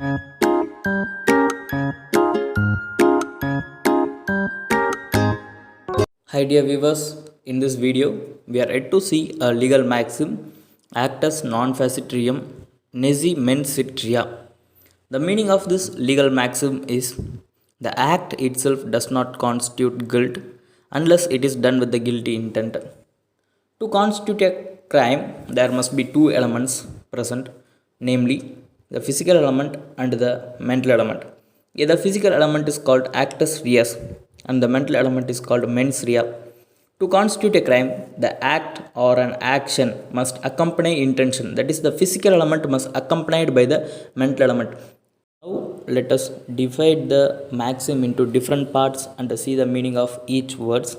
Hi dear viewers, in this video we are yet to see a legal maxim actus non facit reum nisi mens sit rea. The meaning of this legal maxim is the act itself does not constitute guilt unless it is done with the guilty intent. To constitute a crime, there must be two elements present, namely the physical element and the mental element. Yeah, the physical element is called actus reus and the mental element is called mens rea. To constitute a crime, the act or an action must accompany intention. That is, the physical element must accompanied by the mental element. Now, let us divide the maxim into different parts and see the meaning of each words.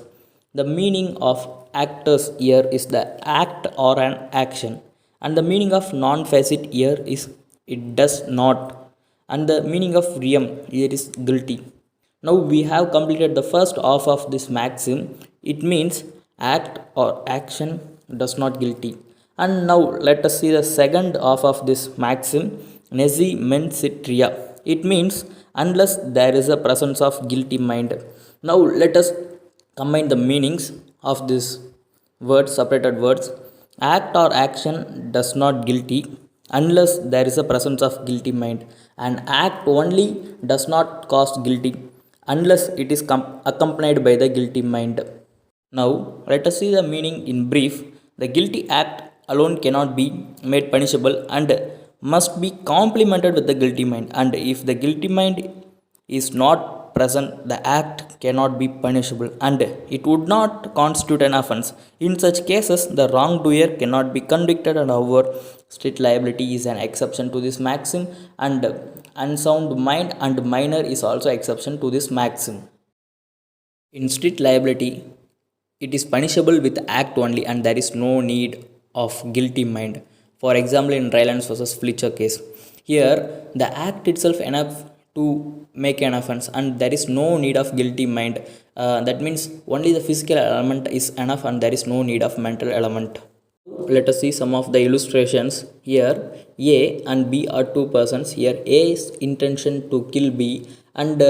The meaning of actus here is the act or an action, and the meaning of non-facit here is it does not, and the meaning of reum here is guilty. Now we have completed the first half of this maxim. It means act or action does not guilty. And now let us see the second half of this maxim, nisi mens sit rea. It means unless there is a presence of guilty mind. Now let us combine the meanings of this words, separated words. Act or action does not guilty unless there is a presence of guilty mind, and act only does not cause guilty unless it is accompanied by the guilty mind. Now, let us see the meaning in brief. The guilty act alone cannot be made punishable and must be complemented with the guilty mind. And if the guilty mind is not present, the act cannot be punishable and it would not constitute an offense. In such cases, the wrongdoer cannot be convicted, and however, strict liability is an exception to this maxim, and unsound mind and minor is also exception to this maxim. In strict liability, it is punishable with act only and there is no need of guilty mind. For example, in Rylands versus Fletcher case, here the act itself enough to make an offense and there is no need of guilty mind. That means only the physical element is enough and there is no need of mental element. Let us see some of the illustrations. Here A and B are two persons. Here A's intention to kill B, and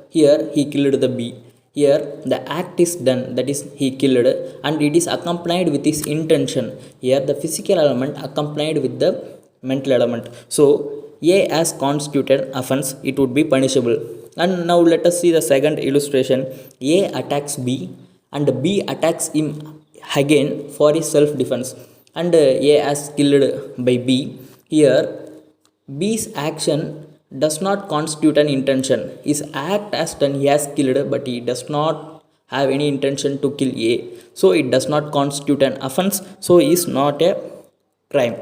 here he killed the B. Here the act is done, that is he killed, and it is accompanied with his intention. Here the physical element accompanied with the mental element. So A as constituted offense, it would be punishable. And now let us see the second illustration. A attacks B and B attacks him again for his self-defense, and A as killed by B. Here B's action does not constitute an intention. His act as done, he has killed, but he does not have any intention to kill A. So it does not constitute an offense. So it is not a crime.